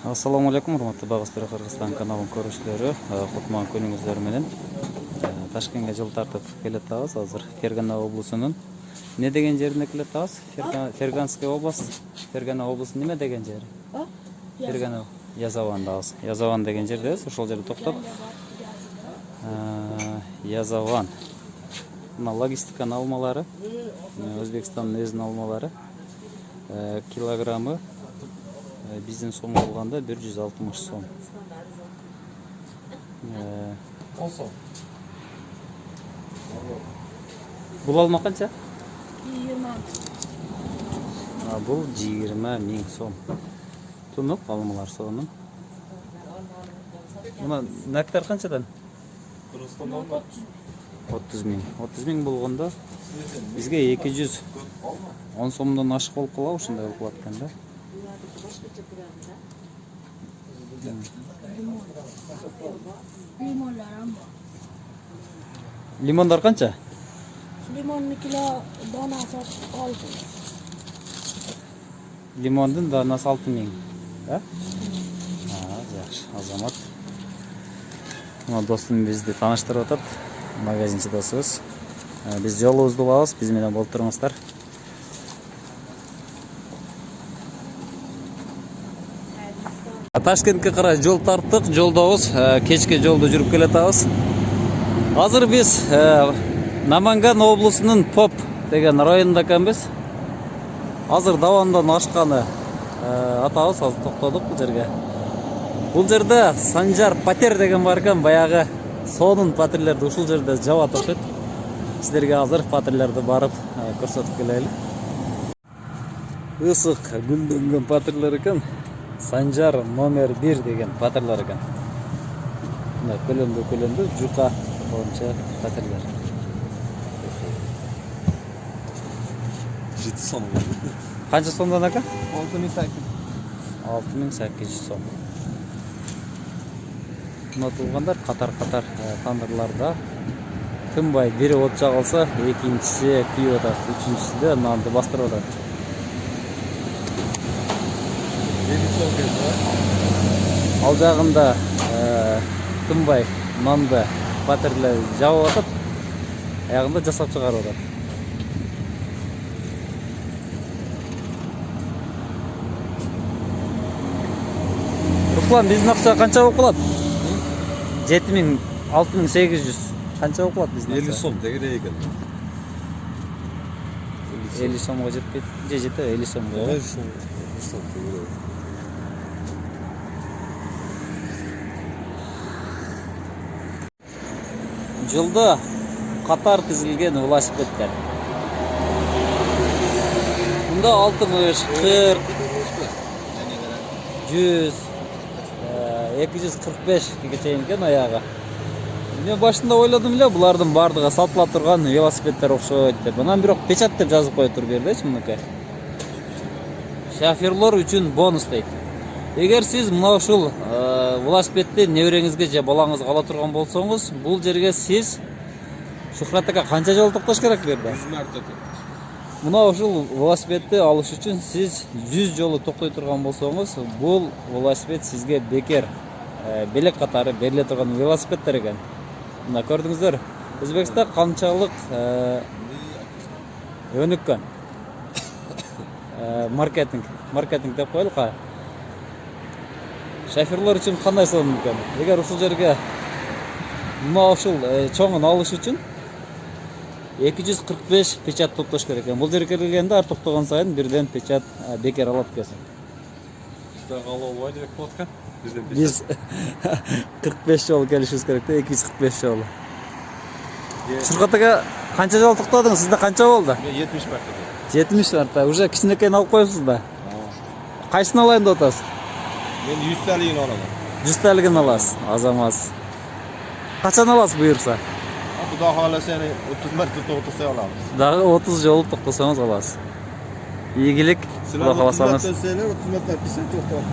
Ассаламу алейкум, урматтуу Багыстыр Кыргызстан каналынын көрүүчүлөрү. Кутман күнүңүздөр менен Ташкентке жол тартып келатабыз. Азыр Фергана облусунун эмне деген жерине келатабыз? Ферганская область. Фергана облусунун неме деген жери? Фергана Язавандабыз. Язаван деген жердебиз. Ошол жерде токтоп Язаван. Мына логистиканын алмалары, Өзбекстандын өзүнүн алмалары. Килограммы биздин сом алганда 160 сом. 10 сом. Бул алма канча? 20. Бул 20 000 сом. Тунук алмалар сонун. Мына нектар канчадан? 30 000. 30 000 болгондо бизге 210 сомдон ашык болуп калабы, ушундай болуп калат экен да. Лимондар канча? Limon kilo donasi 6. Лимондун данасы 6 000. Жакшы, азамат. Мына достум бизди тааныштырып атат. Магазинчи досубуз. Биз жолубузду улабыз, биз менен болуп туруңуздар. Ташкентке карай жол тарттык, жолдобуз, кечке жолду жүрүп келатабыз. Азыр биз Наманган облусунун Поп деген районунда экенбиз. Азыр Давандан ашканы атабыз, азыр токтодук бул жерге. Бул жерде Санжар Патер деген бар экен, баягы сонун патерлерди ушул жерде жабат окшойт. Сиздерге азыр патерлерди барып көрсөтүп келели. Ысык гүлдөнгөн патерлер экен. Санжар номер 1 деген патерлер экен. Мына көлөмдө жука боюнча патерлер. 7 сом. Канча сомдон ака? 6800. 6800 сом. Унутулгандар катар тандырларда тынбай бири от жагылса, экинчиси күйүп атат, үчүнчүсү да нанды бастырып атат. Ал жагында тынбай нанды патерлер жабып атат, аягында жасап чыгарып атат. Руслан, биздин акча канча болуп калат? 7000, 6800 канча болуп калат биздин? 50 сом дегенде экен. 50 сомго жетпейт. Жетет 50 сомго. 50 сом дегенде. Жолда катар тизилген велосипеддер. Мында 60, 40, 100, 245 чейин экен аягы. Мен башында ойлодум эле, булардын бардыгы сатыла турган велосипеддер окшойт деп. Анан бирок печат деп жазып кое тур бердичи мынакей. Шоферлор үчүн бонус дейт. Эгер сиз мына ушул велосипедди небереңизге же балаңызга ала турган болсоңуз, бул жерге сиз Шухрат ака канча жолу токтош керек бу жерде? 100 марта. Мына ушул велосипедди алыш үчүн сиз 100 жолу токтой турган болсоңуз, бул велосипед сизге бекер белек катары бериле турган велосипеддер экен. Мына көрдүңүздөр, Өзбекстан канчалык өнүккөн. Маркетинг деп коелука. Шоферлор үчүн кандай сонун экен. Эгер ушул жерге мына ушул чоңун алыш үчүн 245 печат топтош керек экен. Бул жерге келгенде ар токтогон сайын бирден печат бекер алат экенсиң. Бизде калуу болбойт деп коткан. Биз 45 жолу келишибиз керек да, 245 жолу. Шуркат ака, канча жолу токтодуңуз? Сизде канча болду? 70 марта. 70 марта. Уже кичинекейин алып коюпсуз да. Кайсыны алайын деп атасыз? Мен 100 талыгын алам. 100 талыгын аласыз, азамат. Качан аласыз буйрса? Куда халаса 30 марта токтоса аламыз. Дагы 30 жолу токтосоңуз аласыз. Ийгилик, Куда халасаңыз. 30 марта писать токтоп.